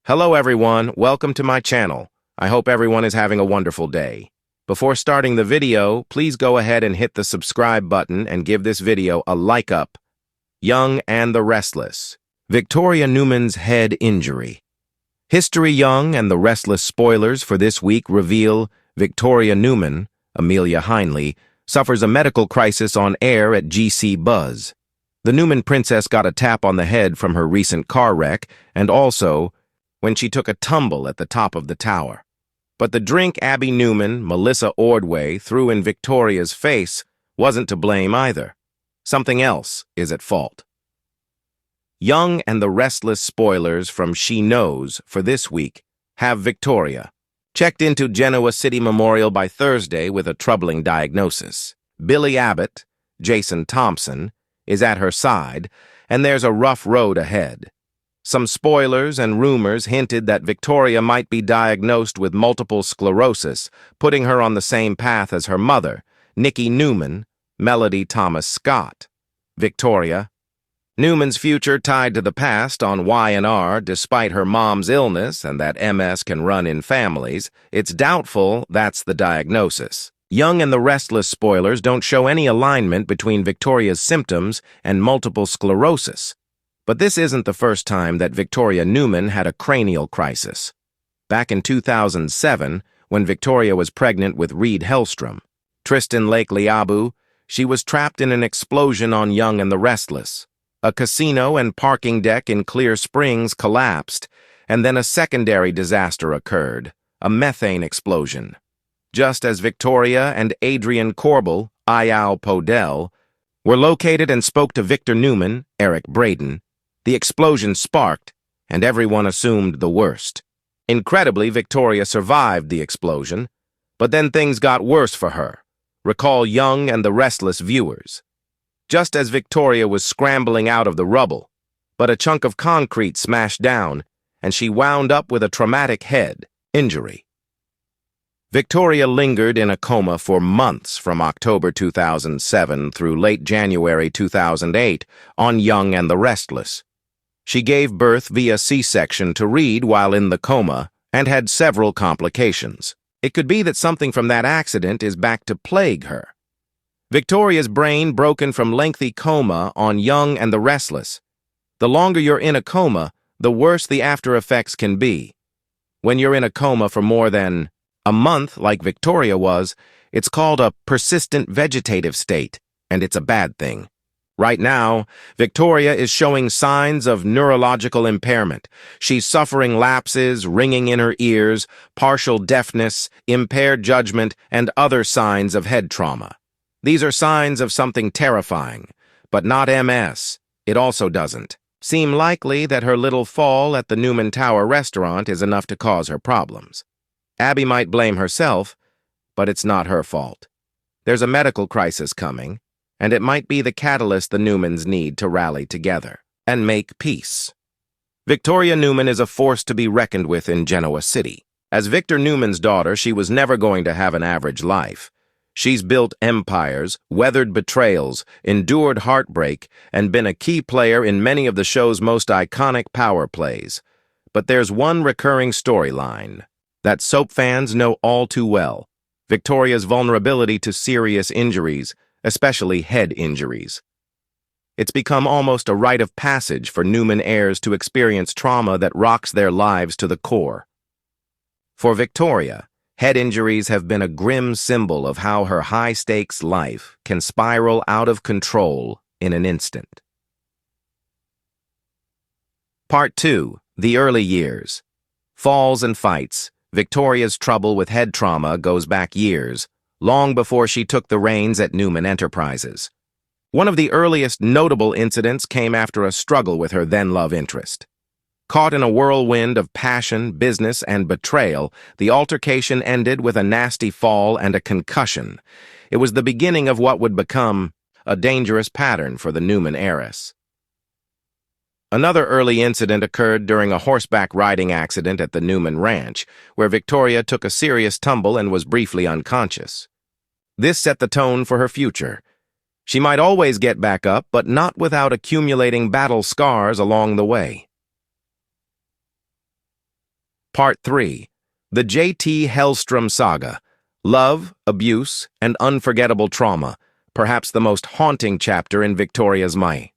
Hello everyone, welcome to my channel. I hope everyone is having a wonderful day. Before starting the video, please go ahead and hit the subscribe button and give this video a like up. Young and the Restless. Victoria Newman's head injury. History Young and the Restless spoilers for this week reveal Victoria Newman, Amelia Heinley, suffers a medical crisis on air at GC Buzz. The Newman princess got a tap on the head from her recent car wreck and also when she took a tumble at the top of the tower. But the drink Abby Newman, Melissa Ordway, threw in Victoria's face wasn't to blame either. Something else is at fault. Young and the Restless spoilers from She Knows for this week have Victoria checked into Genoa City Memorial by Thursday with a troubling diagnosis. Billy Abbott, Jason Thompson, is at her side, and there's a rough road ahead. Some spoilers and rumors hinted that Victoria might be diagnosed with multiple sclerosis, putting her on the same path as her mother, Nikki Newman, Melody Thomas Scott. Victoria Newman's future tied to the past on Y&R despite her mom's illness and that MS can run in families. It's doubtful that's the diagnosis. Young and the Restless spoilers don't show any alignment between Victoria's symptoms and multiple sclerosis. But this isn't the first time that Victoria Newman had a cranial crisis. Back in 2007, when Victoria was pregnant with Reed Hellstrom, Tristan Lake Liabu, she was trapped in an explosion on Young and the Restless. A casino and parking deck in Clear Springs collapsed, and then a secondary disaster occurred, a methane explosion. Just as Victoria and Adrian Corbel, Ayal Podell, were located and spoke to Victor Newman, Eric Braden, the explosion sparked, and everyone assumed the worst. Incredibly, Victoria survived the explosion, but then things got worse for her. Recall Young and the Restless viewers. Just as Victoria was scrambling out of the rubble, but a chunk of concrete smashed down, and she wound up with a traumatic head injury. Victoria lingered in a coma for months from October 2007 through late January 2008 on Young and the Restless. She gave birth via C-section to Reed while in the coma and had several complications. It could be that something from that accident is back to plague her. Victoria's brain broken from lengthy coma on Young and the Restless. The longer you're in a coma, the worse the after effects can be. When you're in a coma for more than a month, like Victoria was, it's called a persistent vegetative state, and it's a bad thing. Right now, Victoria is showing signs of neurological impairment. She's suffering lapses, ringing in her ears, partial deafness, impaired judgment, and other signs of head trauma. These are signs of something terrifying, but not MS. It also doesn't seem likely that her little fall at the Newman Tower restaurant is enough to cause her problems. Abby might blame herself, but it's not her fault. There's a medical crisis coming, and it might be the catalyst the Newmans need to rally together and make peace. Victoria Newman is a force to be reckoned with in Genoa City. As Victor Newman's daughter, she was never going to have an average life. She's built empires, weathered betrayals, endured heartbreak, and been a key player in many of the show's most iconic power plays. But there's one recurring storyline that soap fans know all too well: Victoria's vulnerability to serious injuries, especially head injuries. It's become almost a rite of passage for Newman heirs to experience trauma that rocks their lives to the core. For Victoria, head injuries have been a grim symbol of how her high-stakes life can spiral out of control in an instant. Part 2. The Early Years. Falls and fights. Victoria's trouble with head trauma goes back years, long before she took the reins at Newman Enterprises. One of the earliest notable incidents came after a struggle with her then-love interest. Caught in a whirlwind of passion, business, and betrayal, the altercation ended with a nasty fall and a concussion. It was the beginning of what would become a dangerous pattern for the Newman heiress. Another early incident occurred during a horseback riding accident at the Newman Ranch, where Victoria took a serious tumble and was briefly unconscious. This set the tone for her future. She might always get back up, but not without accumulating battle scars along the way. Part 3. The JT Hellstrom saga. Love, abuse, and unforgettable trauma, perhaps the most haunting chapter in Victoria's life.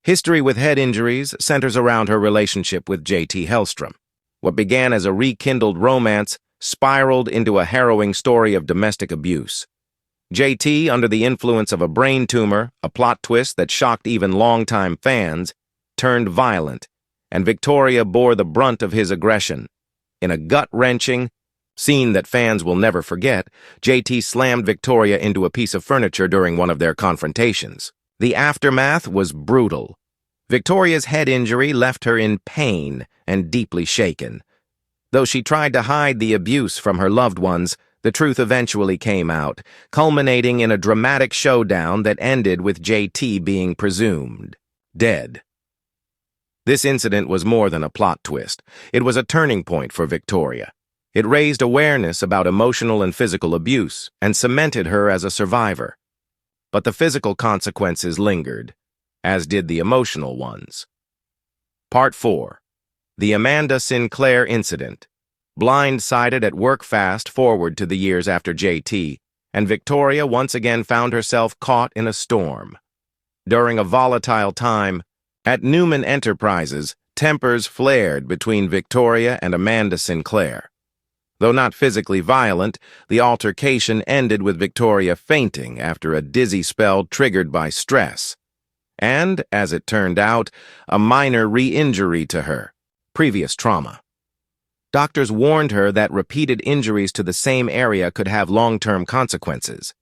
History with head injuries centers around her relationship with JT Hellstrom. What began as a rekindled romance spiraled into a harrowing story of domestic abuse. JT, under the influence of a brain tumor, a plot twist that shocked even longtime fans, turned violent, and Victoria bore the brunt of his aggression. In a gut-wrenching scene that fans will never forget, JT slammed Victoria into a piece of furniture during one of their confrontations. The aftermath was brutal. Victoria's head injury left her in pain and deeply shaken. Though she tried to hide the abuse from her loved ones, the truth eventually came out, culminating in a dramatic showdown that ended with JT being presumed dead. This incident was more than a plot twist. It was a turning point for Victoria. It raised awareness about emotional and physical abuse and cemented her as a survivor. But the physical consequences lingered, as did the emotional ones. Part 4. The Amanda Sinclair Incident. Blindsided at work fast forward to the years after JT, and Victoria once again found herself caught in a storm. During a volatile time, at Newman Enterprises, tempers flared between Victoria and Amanda Sinclair. Though not physically violent, the altercation ended with Victoria fainting after a dizzy spell triggered by stress. And, as it turned out, a minor re-injury to her, previous trauma. Doctors warned her that repeated injuries to the same area could have long-term consequences.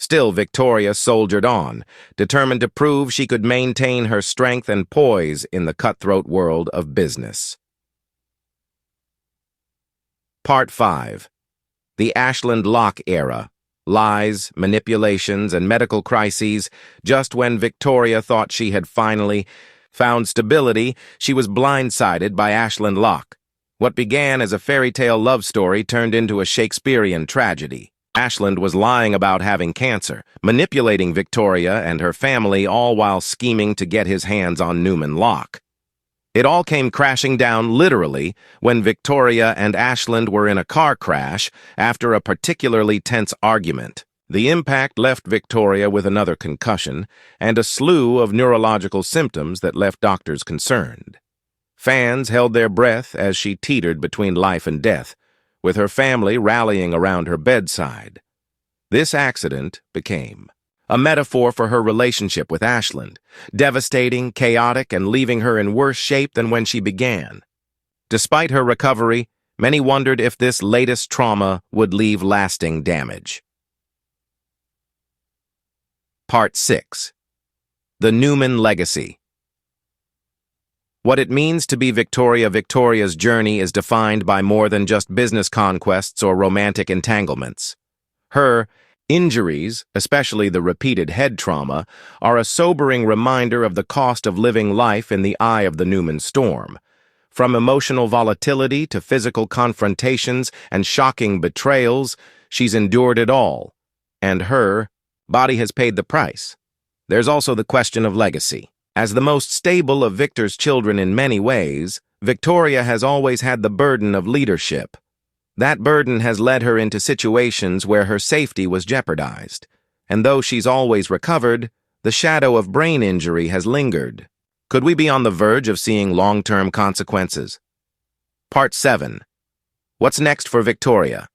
Still, Victoria soldiered on, determined to prove she could maintain her strength and poise in the cutthroat world of business. Part 5. The Ashland Locke era. Lies, manipulations, and medical crises. Just when Victoria thought she had finally found stability, she was blindsided by Ashland Locke. What began as a fairy tale love story turned into a Shakespearean tragedy. Ashland was lying about having cancer, manipulating Victoria and her family, all while scheming to get his hands on Newman Locke. It all came crashing down literally when Victoria and Ashland were in a car crash after a particularly tense argument. The impact left Victoria with another concussion and a slew of neurological symptoms that left doctors concerned. Fans held their breath as she teetered between life and death, with her family rallying around her bedside. This accident became a metaphor for her relationship with Ashland, devastating, chaotic, and leaving her in worse shape than when she began. Despite her recovery, many wondered if this latest trauma would leave lasting damage. Part 6. The Newman Legacy. What it means to be Victoria's journey is defined by more than just business conquests or romantic entanglements. Her injuries, especially the repeated head trauma, are a sobering reminder of the cost of living life in the eye of the Newman storm. From emotional volatility to physical confrontations and shocking betrayals, she's endured it all. And her body has paid the price. There's also the question of legacy. As the most stable of Victor's children in many ways, Victoria has always had the burden of leadership. That burden has led her into situations where her safety was jeopardized. And though she's always recovered, the shadow of brain injury has lingered. Could we be on the verge of seeing long-term consequences? Part 7. What's next for Victoria?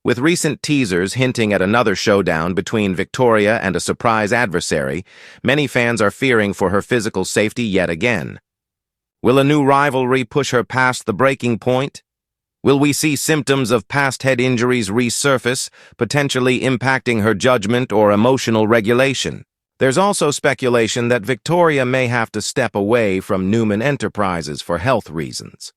With recent teasers hinting at another showdown between Victoria and a surprise adversary, many fans are fearing for her physical safety yet again. Will a new rivalry push her past the breaking point? Will we see symptoms of past head injuries resurface, potentially impacting her judgment or emotional regulation? There's also speculation that Victoria may have to step away from Newman Enterprises for health reasons.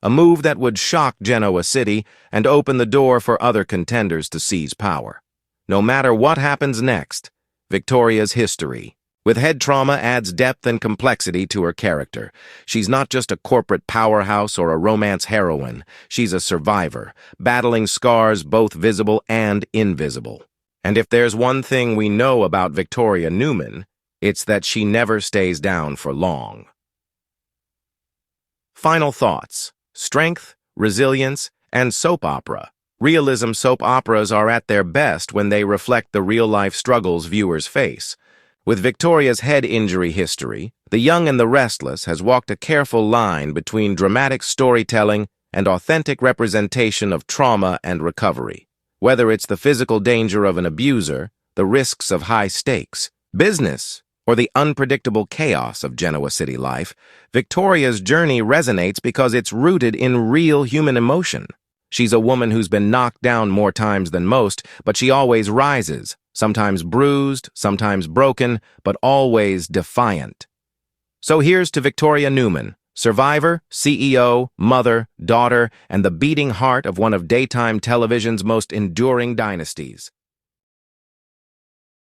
A move that would shock Genoa City and open the door for other contenders to seize power. No matter what happens next, Victoria's history with head trauma adds depth and complexity to her character. She's not just a corporate powerhouse or a romance heroine. She's a survivor, battling scars both visible and invisible. And if there's one thing we know about Victoria Newman, it's that she never stays down for long. Final thoughts. Strength, resilience, and soap opera. Realism soap operas are at their best when they reflect the real-life struggles viewers face. With Victoria's head injury history, The Young and the Restless has walked a careful line between dramatic storytelling and authentic representation of trauma and recovery. Whether it's the physical danger of an abuser, the risks of high stakes, business, or the unpredictable chaos of Genoa City life, Victoria's journey resonates because it's rooted in real human emotion. She's a woman who's been knocked down more times than most, but she always rises, sometimes bruised, sometimes broken, but always defiant. So here's to Victoria Newman, survivor, CEO, mother, daughter, and the beating heart of one of daytime television's most enduring dynasties.